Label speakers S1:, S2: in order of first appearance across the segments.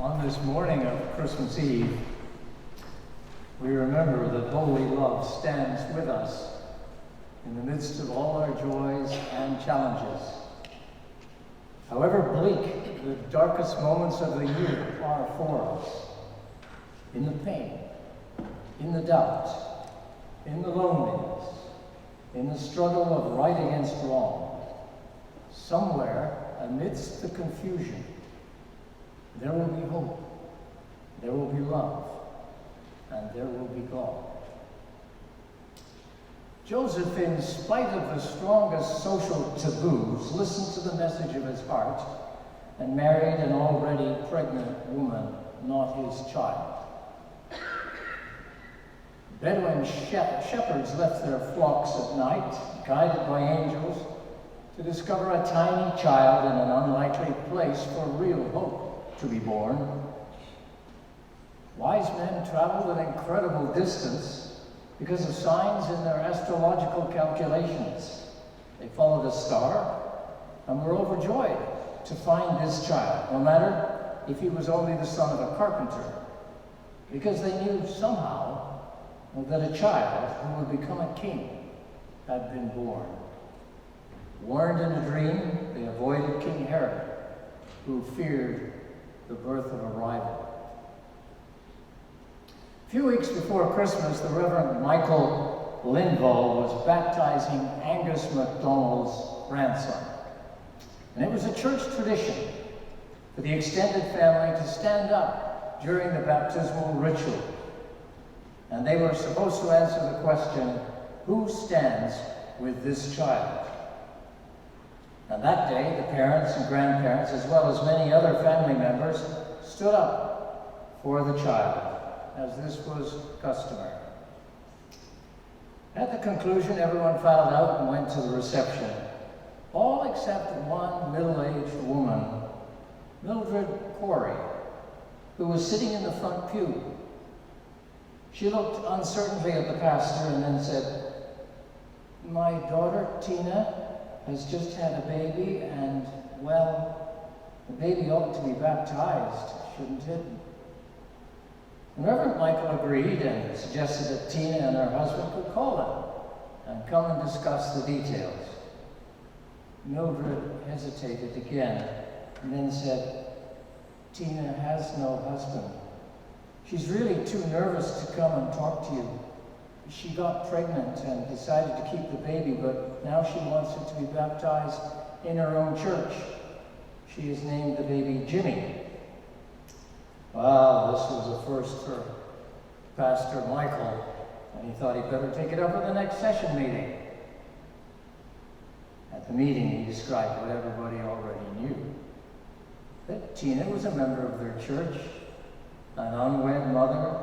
S1: On this morning of Christmas Eve, we remember that holy love stands with us in the midst of all our joys and challenges. However bleak the darkest moments of the year are for us, in the pain, in the doubt, in the loneliness, in the struggle of right against wrong, somewhere amidst the confusion, there will be hope, there will be love, and there will be God. Joseph, in spite of the strongest social taboos, listened to the message of his heart and married an already pregnant woman, not his child. Bedouin shepherds left their flocks at night, guided by angels, to discover a tiny child in an unlikely place for real hope to be born. Wise men traveled an incredible distance because of signs in their astrological calculations. They followed a star and were overjoyed to find this child, no matter if he was only the son of a carpenter, because they knew somehow that a child who would become a king had been born. Warned in a dream, they avoided King Herod, who feared the birth of a rival. A few weeks before Christmas, the Reverend Michael Linvaux was baptizing Angus MacDonald's grandson. And it was a church tradition for the extended family to stand up during the baptismal ritual. And they were supposed to answer the question, who stands with this child? And that day, the parents and grandparents, as well as many other family members, stood up for the child, as this was customary. At the conclusion, everyone filed out and went to the reception, all except one middle-aged woman, Mildred Corey, who was sitting in the front pew. She looked uncertainly at the pastor and then said, "My daughter, Tina, has just had a baby, and, well, the baby ought to be baptized, shouldn't it?" And Reverend Michael agreed and suggested that Tina and her husband could call them and come and discuss the details. Mildred hesitated again and then said, "Tina has no husband. She's really too nervous to come and talk to you. She got pregnant and decided to keep the baby, but now she wants her to be baptized in her own church. She has named the baby Jimmy." Well, this was a first for Pastor Michael, and he thought he'd better take it up at the next session meeting. At the meeting, he described what everybody already knew, that Tina was a member of their church, an unwed mother,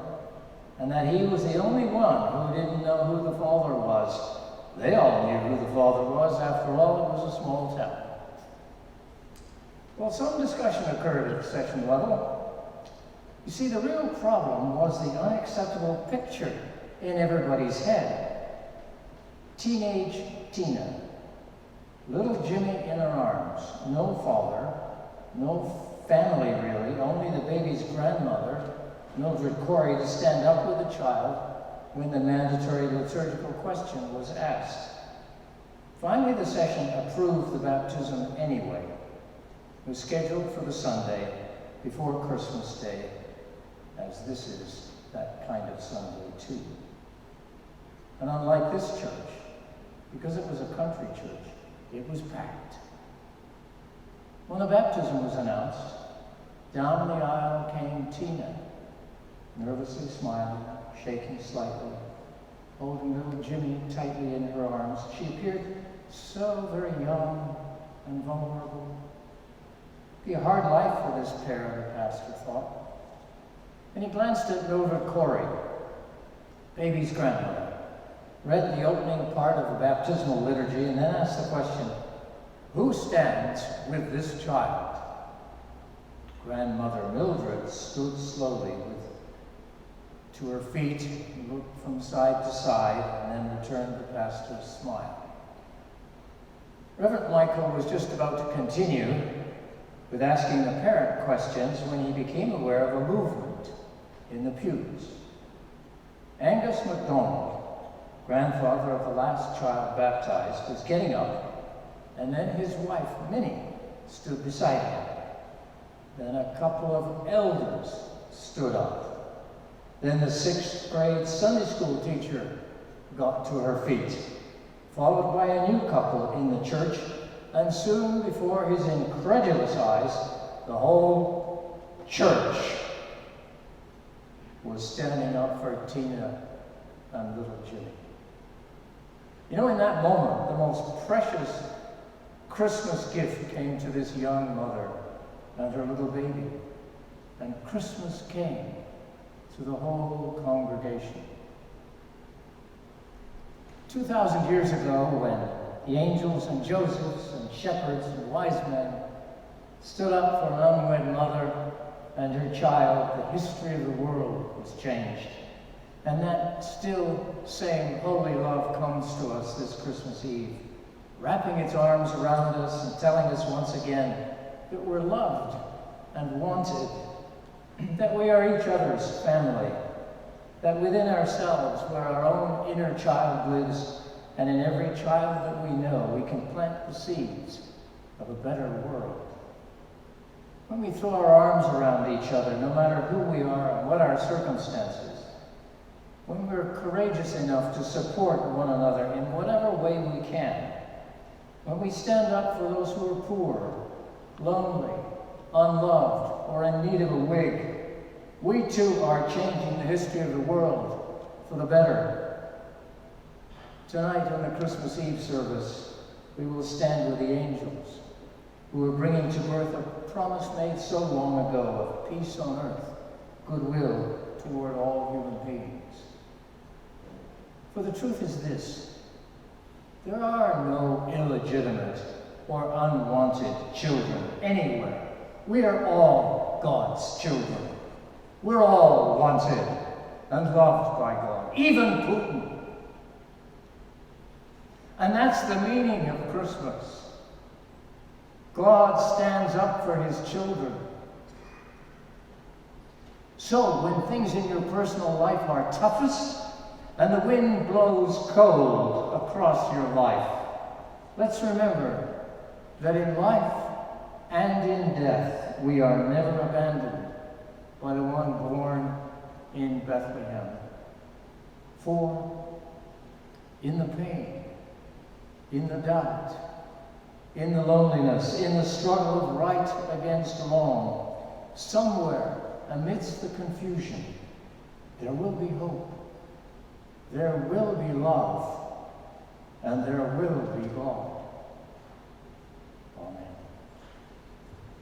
S1: and that he was the only one who didn't know who the father was. They all knew who the father was. After all, it was a small town. Well, some discussion occurred at the session level. You see, the real problem was the unacceptable picture in everybody's head. Teenage Tina, little Jimmy in her arms, no father, no family really, only the baby's grandmother, Mildred Corey, to stand up with the child when the mandatory liturgical question was asked. Finally, the session approved the baptism anyway. It was scheduled for the Sunday before Christmas Day, as this is that kind of Sunday too. And unlike this church, because it was a country church, it was packed. When the baptism was announced, down the aisle came Tina, nervously smiling, shaking slightly, holding little Jimmy tightly in her arms. She appeared so very young and vulnerable. It'd be a hard life for this pair, the pastor thought. And he glanced at Mildred Corey, baby's grandmother, read the opening part of the baptismal liturgy, and then asked the question, who stands with this child? Grandmother Mildred stood slowly to her feet, looked from side to side, and then returned the pastor's smile. Reverend Michael was just about to continue with asking the parent questions when he became aware of a movement in the pews. Angus MacDonald, grandfather of the last child baptized, was getting up, and then his wife, Minnie, stood beside him. Then a couple of elders stood up. Then the 6th grade Sunday school teacher got to her feet, followed by a new couple in the church, and soon, before his incredulous eyes, the whole church was standing up for Tina and little Jimmy. You know, in that moment, the most precious Christmas gift came to this young mother and her little baby. And Christmas came to the whole congregation. 2,000 years ago, when the angels and Josephs and shepherds and wise men stood up for an unwed mother and her child, the history of the world was changed. And that still same holy love comes to us this Christmas Eve, wrapping its arms around us and telling us once again that we're loved and wanted, that we are each other's family, that within ourselves, where our own inner child lives, and in every child that we know, we can plant the seeds of a better world. When we throw our arms around each other, no matter who we are and what our circumstances, when we're courageous enough to support one another in whatever way we can, when we stand up for those who are poor, lonely, unloved, or in need of a wig, we too are changing the history of the world for the better. Tonight in the Christmas Eve service, we will stand with the angels who are bringing to birth a promise made so long ago of peace on earth, goodwill toward all human beings. For the truth is this: there are no illegitimate or unwanted children anywhere. We are all God's children. We're all wanted and loved by God, even Putin. And that's the meaning of Christmas. God stands up for his children. So when things in your personal life are toughest and the wind blows cold across your life, let's remember that in life and in death, we are never abandoned by the one born in Bethlehem. For in the pain, in the doubt, in the loneliness, in the struggle of right against wrong, somewhere amidst the confusion, there will be hope, there will be love, and there will be God.